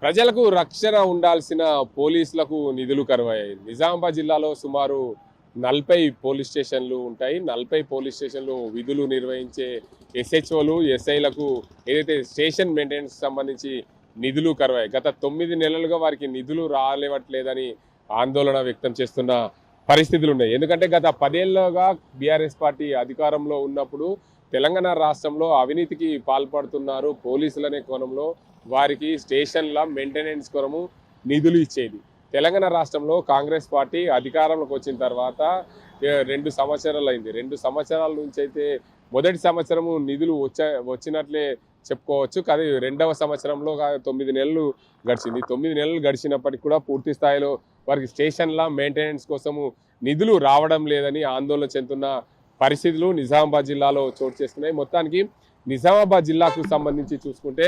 ప్రజలకు రక్షణ ఉండాల్సిన పోలీసులకు నిధులు కరువయ్యాయి. నిజామాబాద్ జిల్లాలో సుమారు 40 పోలీస్ స్టేషన్లు ఉంటాయి. 40 పోలీస్ స్టేషన్లు విధులు నిర్వహించే ఎస్హెచ్ఓలు, ఎస్ఐలకు ఏదైతే స్టేషన్ మెయింటెనెన్స్ సంబంధించి నిధులు కరువయ్యాయి. గత 9 నెలలుగా వారికి నిధులు రాలేవట్లేదని ఆందోళన వ్యక్తం చేస్తున్న పరిస్థితులు ఉన్నాయి. ఎందుకంటే గత 10 ఏళ్లుగా బీఆర్ఎస్ పార్టీ అధికారంలో ఉన్నప్పుడు తెలంగాణ రాష్ట్రంలో అవినీతికి పాల్పడుతున్నారు పోలీసులనే కోణంలో వారికి స్టేషన్ల మెయింటెనెన్స్ కొరము నిధులు ఇచ్చేది. తెలంగాణ రాష్ట్రంలో కాంగ్రెస్ పార్టీ అధికారంలోకి వచ్చిన తర్వాత 2 సంవత్సరాలు అయింది. 2 సంవత్సరాల నుంచి అయితే మొదటి సంవత్సరము నిధులు వచ్చినట్లే చెప్పుకోవచ్చు. కానీ రెండవ సంవత్సరంలో 9 నెలలు గడిచింది. 9 నెలలు గడిచినప్పటికీ కూడా పూర్తి స్థాయిలో వారికి స్టేషన్ల మెయింటెనెన్స్ కోసము నిధులు రావడం లేదని ఆందోళన చెందుతున్న పరిస్థితులు నిజామాబాద్ జిల్లాలో చోటు చేసుకున్నాయి. మొత్తానికి నిజామాబాద్ జిల్లాకు సంబంధించి చూసుకుంటే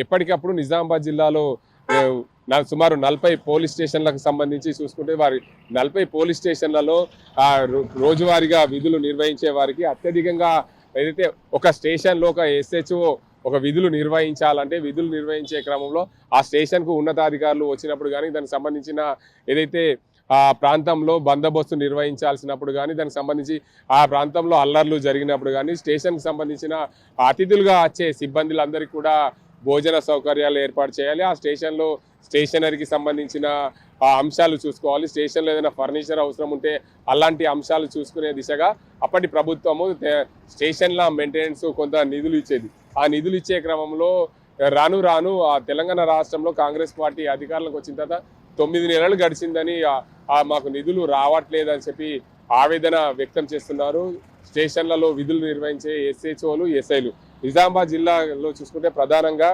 ఎప్పటికప్పుడు నిజామాబాద్ జిల్లాలో సుమారు 40 పోలీస్ స్టేషన్లకు సంబంధించి చూసుకుంటే వారి 40 పోలీస్ స్టేషన్లలో రోజువారీగా విధులు నిర్వహించే వారికి అత్యధికంగా ఏదైతే ఒక స్టేషన్లో ఒక ఎస్హెచ్ఓ ఒక విధులు నిర్వహించాలంటే విధులు నిర్వహించే క్రమంలో ఆ స్టేషన్కు ఉన్నతాధికారులు వచ్చినప్పుడు కానీ దానికి సంబంధించిన ఏదైతే ఆ ప్రాంతంలో బందోబస్తు నిర్వహించాల్సినప్పుడు కానీ దానికి సంబంధించి ఆ ప్రాంతంలో అల్లర్లు జరిగినప్పుడు కానీ స్టేషన్కి సంబంధించిన అతిథులుగా వచ్చే సిబ్బందులందరికీ కూడా భోజన సౌకర్యాలు ఏర్పాటు చేయాలి. ఆ స్టేషన్లో స్టేషనరీకి సంబంధించిన అంశాలు చూసుకోవాలి. స్టేషన్లో ఏదైనా ఫర్నిచర్ అవసరం ఉంటే అలాంటి అంశాలు చూసుకునే దిశగా అప్పటి ప్రభుత్వము స్టేషన్ల మెయింటెనెన్స్ కొంత నిధులు ఇచ్చేది. ఆ నిధులు ఇచ్చే క్రమంలో రాను రాను ఆ తెలంగాణ రాష్ట్రంలో కాంగ్రెస్ పార్టీ అధికారంలోకి వచ్చిన తర్వాత 9 నెలలు గడిచిందని మాకు నిధులు రావట్లేదని చెప్పి ఆవేదన వ్యక్తం చేస్తున్నారు స్టేషన్లలో విధులు నిర్వహించే ఎస్హెచ్ఓలు, ఎస్ఐలు. నిజామాబాద్ జిల్లాలో చూసుకుంటే ప్రధానంగా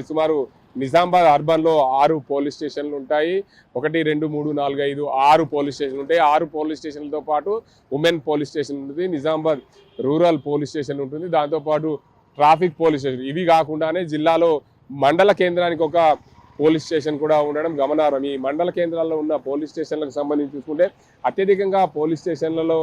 సుమారు నిజామాబాద్ అర్బన్లో 6 పోలీస్ స్టేషన్లు ఉంటాయి. 1, 2, 3, 4, 5, 6 పోలీస్ స్టేషన్లు ఉంటాయి. 6 పోలీస్ స్టేషన్లతో పాటు ఉమెన్ పోలీస్ స్టేషన్ ఉంటుంది. నిజామాబాద్ రూరల్ పోలీస్ స్టేషన్ ఉంటుంది. దాంతోపాటు ట్రాఫిక్ పోలీస్ స్టేషన్. ఇవి కాకుండానే జిల్లాలో మండల కేంద్రానికి ఒక పోలీస్ స్టేషన్ కూడా ఉండడం గమనార్హం. ఈ మండల కేంద్రాల్లో ఉన్న పోలీస్ స్టేషన్లకు సంబంధించి చూసుకుంటే అత్యధికంగా పోలీస్ స్టేషన్లలో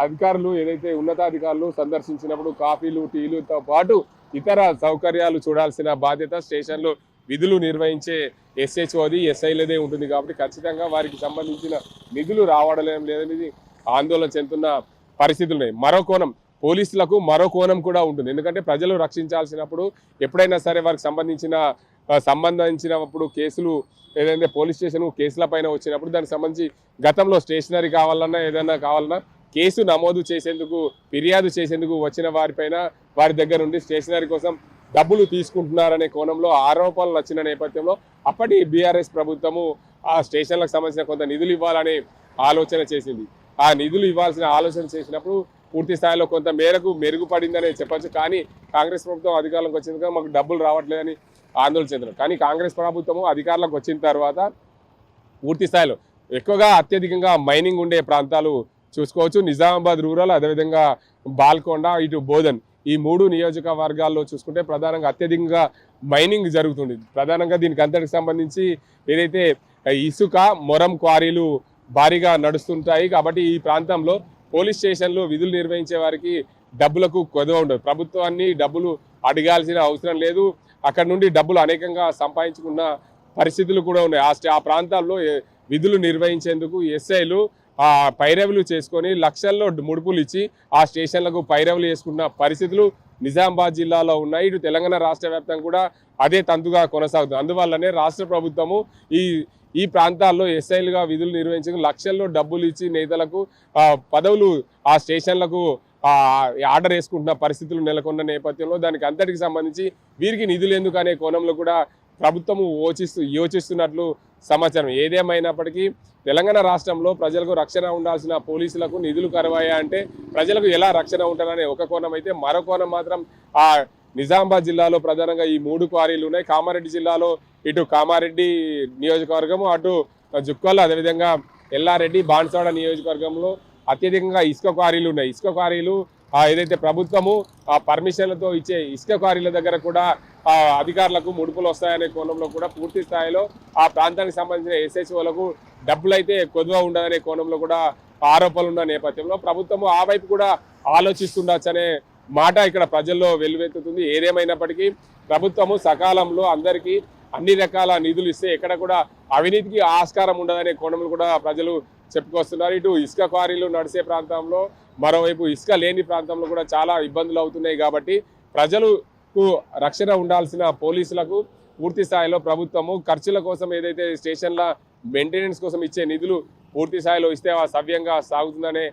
అధికారులు ఏదైతే ఉన్నతాధికారులు సందర్శించినప్పుడు కాఫీలు, టీలుతో పాటు ఇతర సౌకర్యాలు చూడాల్సిన బాధ్యత స్టేషన్లో విధులు నిర్వహించే ఎస్హెచ్ఓది, ఎస్ఐలదే ఉంటుంది. కాబట్టి ఖచ్చితంగా వారికి సంబంధించిన నిధులు రావడం లేదనేది ఆందోళన చెందుతున్న పరిస్థితులు ఉన్నాయి. మరో కోణం పోలీసులకు మరో కోణం కూడా ఉంటుంది. ఎందుకంటే ప్రజలు రక్షించాల్సినప్పుడు ఎప్పుడైనా సరే వారికి సంబంధించినప్పుడు కేసులు ఏదైతే పోలీస్ స్టేషన్ కేసుల పైన వచ్చినప్పుడు దానికి సంబంధించి గతంలో స్టేషనరీ కావాలన్నా ఏదైనా కావాలన్నా కేసు నమోదు చేసేందుకు ఫిర్యాదు చేసేందుకు వచ్చిన వారిపైన వారి దగ్గర నుండి స్టేషనరీ కోసం డబ్బులు తీసుకుంటున్నారనే కోణంలో ఆరోపణలు వచ్చిన నేపథ్యంలో అప్పటి బీఆర్ఎస్ ప్రభుత్వము ఆ స్టేషన్లకు సంబంధించిన కొంత నిధులు ఇవ్వాలని ఆలోచన చేసింది. ఆ నిధులు ఇవ్వాల్సిన ఆలోచన చేసినప్పుడు పూర్తి స్థాయిలో కొంత మేరకు మెరుగుపడిందనే చెప్పచ్చు. కానీ కాంగ్రెస్ ప్రభుత్వం అధికారంలోకి వచ్చింది మాకు డబ్బులు రావట్లేదని ఆందోళన చెందుతున్నారు. కానీ కాంగ్రెస్ ప్రభుత్వము అధికారంలోకి వచ్చిన తర్వాత పూర్తి స్థాయిలో ఎక్కువగా అత్యధికంగా మైనింగ్ ఉండే ప్రాంతాలు చూసుకోవచ్చు. నిజామాబాద్ రూరల్, అదేవిధంగా బాల్కొండ, ఇటు బోధన్, ఈ 3 నియోజకవర్గాల్లో చూసుకుంటే ప్రధానంగా అత్యధికంగా మైనింగ్ జరుగుతుంది. ప్రధానంగా దీనికి అంతటికి సంబంధించి ఏదైతే ఇసుక, మొరం క్వారీలు భారీగా నడుస్తుంటాయి. కాబట్టి ఈ ప్రాంతంలో పోలీస్ స్టేషన్లో విధులు నిర్వహించే వారికి డబ్బులకు కొదవ ఉండదు. ప్రభుత్వాన్ని డబ్బులు అడగాల్సిన అవసరం లేదు. అక్కడ నుండి డబ్బులు అనేకంగా సంపాదించుకున్న పరిస్థితులు కూడా ఉన్నాయి. ఆ ప్రాంతాల్లో విధులు నిర్వహించేందుకు ఎస్ఐలు పైరవులు చేసుకొని లక్షల్లో ముడుపులు ఇచ్చి ఆ స్టేషన్లకు పైరవులు చేసుకున్న పరిస్థితులు నిజామాబాద్ జిల్లాలో ఉన్నాయి. ఇటు తెలంగాణ రాష్ట్ర వ్యాప్తంగా కూడా అదే తంతుగా కొనసాగుతుంది. అందువల్లనే రాష్ట్ర ప్రభుత్వము ఈ ప్రాంతాల్లో ఎస్ఐలుగా విధులు నిర్వహించే లక్షల్లో డబ్బులు ఇచ్చి నేతలకు పదవులు ఆ స్టేషన్లకు ఆర్డర్ వేసుకుంటున్న పరిస్థితులు నెలకొన్న నేపథ్యంలో దానికి అంతటికి సంబంధించి వీరికి నిధులు ఎందుకు అనే కోణంలో కూడా ప్రభుత్వము యోచిస్తున్నట్లు సమాచారం. ఏదేమైనప్పటికీ తెలంగాణ రాష్ట్రంలో ప్రజలకు రక్షణ ఉండాల్సిన పోలీసులకు నిధులు కరువయ్యా అంటే ప్రజలకు ఎలా రక్షణ ఉంటారనే ఒక కోణం అయితే, మరో కోణం మాత్రం ఆ నిజామాబాద్ జిల్లాలో ప్రధానంగా ఈ 3 క్వారీలు ఉన్నాయి. కామారెడ్డి జిల్లాలో ఇటు కామారెడ్డి నియోజకవర్గము, అటు జుక్కల్, అదేవిధంగా ఎల్లారెడ్డి, బాన్స్వాడ నియోజకవర్గంలో అత్యధికంగా ఇసుక క్వారీలు ఉన్నాయి. ఇసుక క్వారీలు ఏదైతే ప్రభుత్వము పర్మిషన్లతో ఇచ్చే ఇసుక క్వారీల దగ్గర కూడా అధికారులకు ముడుపులు వస్తాయనే కోణంలో కూడా పూర్తి స్థాయిలో ఆ ప్రాంతానికి సంబంధించిన ఎస్హెచ్ఓలకు డబ్బులైతే కొద్దువ ఉండదనే కోణంలో కూడా ఆరోపణలు ఉన్న నేపథ్యంలో ప్రభుత్వము ఆ వైపు కూడా ఆలోచిస్తుండొచ్చనే మాట ఇక్కడ ప్రజల్లో వెల్లువెత్తుతుంది. ఏదేమైనప్పటికీ ప్రభుత్వము సకాలంలో అందరికీ అన్ని రకాల నిధులు ఇస్తే ఎక్కడ కూడా అవినీతికి ఆస్కారం ఉండదనే కోణములు కూడా ప్రజలు చెప్పుకొస్తున్నారు. ఇటు ఇసుక క్వారీలు నడిచే ప్రాంతంలో, మరోవైపు ఇసుక లేని ప్రాంతంలో కూడా చాలా ఇబ్బందులు అవుతున్నాయి. కాబట్టి ప్రజలకు రక్షణ ఉండాల్సిన పోలీసులకు పూర్తి స్థాయిలో ప్రభుత్వము ఖర్చుల కోసం ఏదైతే స్టేషన్ల మెయింటెనెన్స్ కోసం ఇచ్చే నిధులు పూర్తి స్థాయిలో ఇస్తే సవ్యంగా సాగుతుందనే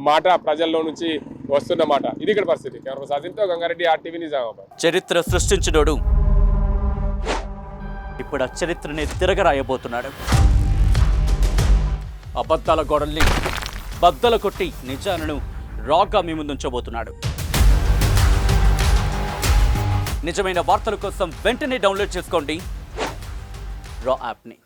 మాట ప్రజల్లో నుంచి వస్తున్న మాట. ఇది ఇక్కడ పరిస్థితి. కెమెరా సాధింతో గంగారెడ్డి, RTV నిజామాబాద్. చరిత్ర సృష్టించినోడు ఇప్పుడు ఆ చరిత్రని తిరగరాయబోతున్నాడు. అబద్ధాల గోడల్ని బద్దలు కొట్టి నిజాలను రాగా మీ ముందుంచబోతున్నాడు. నిజమైన వార్తల కోసం వెంటనే డౌన్లోడ్ చేసుకోండి రా యాప్ని.